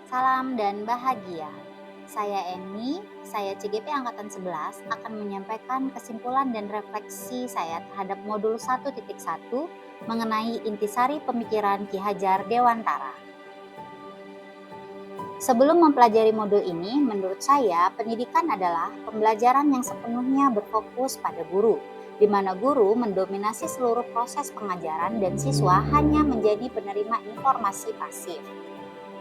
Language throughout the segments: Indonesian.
Salam dan bahagia. Saya Eni, saya CGP Angkatan 11 akan menyampaikan kesimpulan dan refleksi saya terhadap modul 1.1 mengenai intisari pemikiran Ki Hajar Dewantara. Sebelum mempelajari modul ini, menurut saya pendidikan adalah pembelajaran yang sepenuhnya berfokus pada guru, di mana guru mendominasi seluruh proses pengajaran dan siswa hanya menjadi penerima informasi pasif.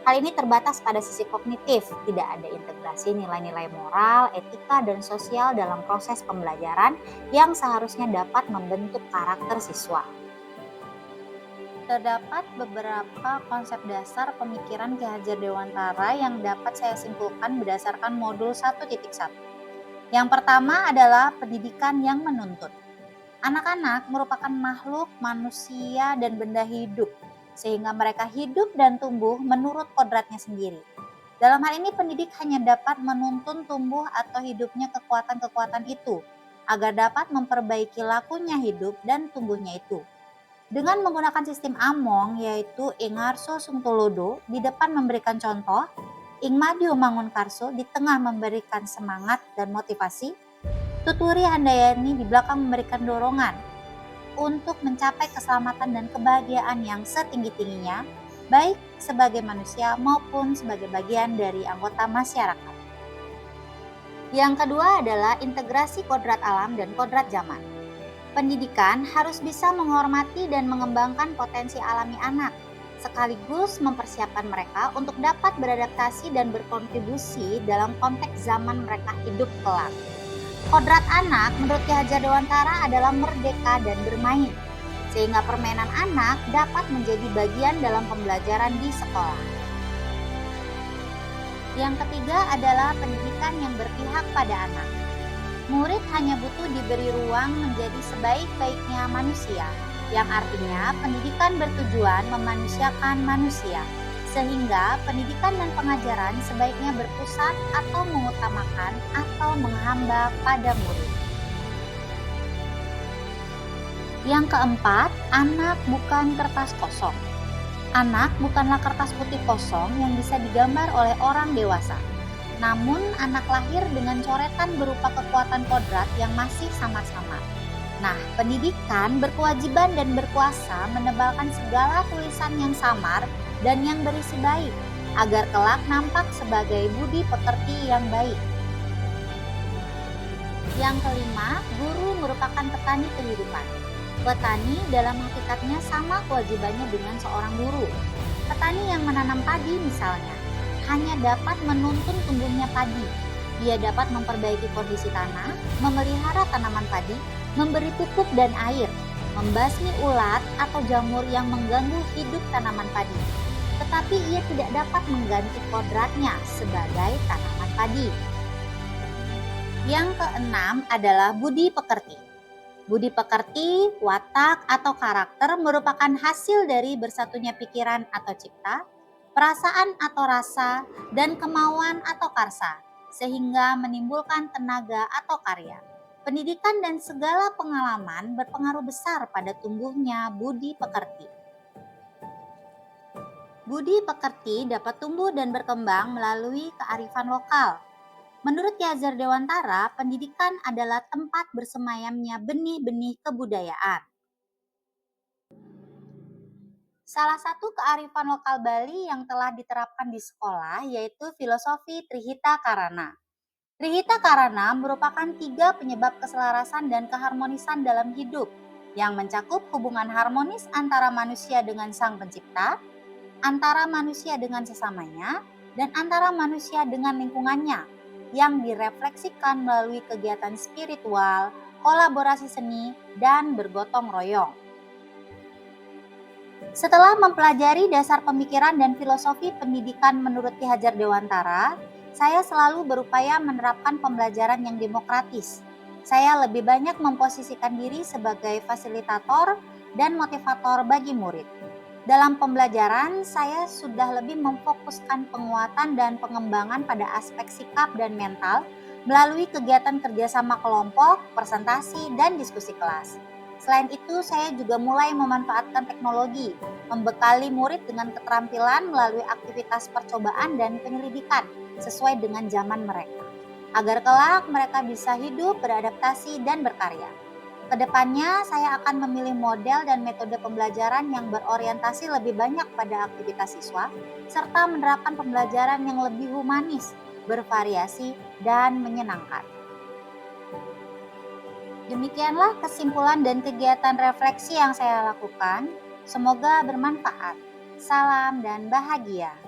Hal ini terbatas pada sisi kognitif, tidak ada integrasi nilai-nilai moral, etika, dan sosial dalam proses pembelajaran yang seharusnya dapat membentuk karakter siswa. Terdapat beberapa konsep dasar pemikiran Ki Hajar Dewantara yang dapat saya simpulkan berdasarkan modul 1.1. Yang pertama adalah pendidikan yang menuntut. Anak-anak merupakan makhluk manusia dan benda hidup, sehingga mereka hidup dan tumbuh menurut kodratnya sendiri. Dalam hal ini pendidik hanya dapat menuntun tumbuh atau hidupnya kekuatan-kekuatan itu, agar dapat memperbaiki lakunya hidup dan tumbuhnya itu. Dengan menggunakan sistem Among, yaitu Ing Harso Sungtolodo di depan memberikan contoh, Ing Madio Mangunkarso di tengah memberikan semangat dan motivasi, Tuturi Handayani di belakang memberikan dorongan untuk mencapai keselamatan dan kebahagiaan yang setinggi-tingginya, baik sebagai manusia maupun sebagai bagian dari anggota masyarakat. Yang kedua adalah integrasi kodrat alam dan kodrat zaman. Pendidikan harus bisa menghormati dan mengembangkan potensi alami anak, sekaligus mempersiapkan mereka untuk dapat beradaptasi dan berkontribusi dalam konteks zaman mereka hidup kelak. Kodrat anak menurut Ki Hajar Dewantara adalah merdeka dan bermain, sehingga permainan anak dapat menjadi bagian dalam pembelajaran di sekolah. Yang ketiga adalah pendidikan yang berpihak pada anak. Murid hanya butuh diberi ruang menjadi sebaik-baiknya manusia, yang artinya pendidikan bertujuan memanusiakan manusia, sehingga pendidikan dan pengajaran sebaiknya berpusat atau mengutamakan atau menghamba pada murid. Yang keempat, anak bukan kertas kosong. Anak bukanlah kertas putih kosong yang bisa digambar oleh orang dewasa. Namun anak lahir dengan coretan berupa kekuatan kodrat yang masih samar-samar. Nah, pendidikan berkewajiban dan berkuasa menebalkan segala tulisan yang samar dan yang berisi baik, agar kelak nampak sebagai budi pekerti yang baik. Yang kelima, guru merupakan petani kehidupan. Petani dalam hakikatnya sama kewajibannya dengan seorang guru. Petani yang menanam padi misalnya, hanya dapat menuntun tumbuhnya padi. Dia dapat memperbaiki kondisi tanah, memelihara tanaman padi, memberi pupuk dan air, membasmi ulat atau jamur yang mengganggu hidup tanaman padi. Tetapi ia tidak dapat mengganti kodratnya sebagai tanaman padi. Yang keenam adalah budi pekerti. Budi pekerti, watak, atau karakter merupakan hasil dari bersatunya pikiran atau cipta, perasaan atau rasa, dan kemauan atau karsa, sehingga menimbulkan tenaga atau karya. Pendidikan dan segala pengalaman berpengaruh besar pada tumbuhnya budi pekerti. Budi pekerti dapat tumbuh dan berkembang melalui kearifan lokal. Menurut Ki Hajar Dewantara, pendidikan adalah tempat bersemayamnya benih-benih kebudayaan. Salah satu kearifan lokal Bali yang telah diterapkan di sekolah yaitu filosofi Trihita Karana. Trihita Karana merupakan 3 penyebab keselarasan dan keharmonisan dalam hidup yang mencakup hubungan harmonis antara manusia dengan Sang Pencipta, antara manusia dengan sesamanya, dan antara manusia dengan lingkungannya yang direfleksikan melalui kegiatan spiritual, kolaborasi seni, dan bergotong royong. Setelah mempelajari dasar pemikiran dan filosofi pendidikan menurut Ki Hajar Dewantara, saya selalu berupaya menerapkan pembelajaran yang demokratis. Saya lebih banyak memposisikan diri sebagai fasilitator dan motivator bagi murid. Dalam pembelajaran, saya sudah lebih memfokuskan penguatan dan pengembangan pada aspek sikap dan mental melalui kegiatan kerjasama kelompok, presentasi, dan diskusi kelas. Selain itu, saya juga mulai memanfaatkan teknologi, membekali murid dengan keterampilan melalui aktivitas percobaan dan penyelidikan sesuai dengan zaman mereka, agar kelak mereka bisa hidup, beradaptasi, dan berkarya. Kedepannya, saya akan memilih model dan metode pembelajaran yang berorientasi lebih banyak pada aktivitas siswa, serta menerapkan pembelajaran yang lebih humanis, bervariasi, dan menyenangkan. Demikianlah kesimpulan dan kegiatan refleksi yang saya lakukan. Semoga bermanfaat. Salam dan bahagia.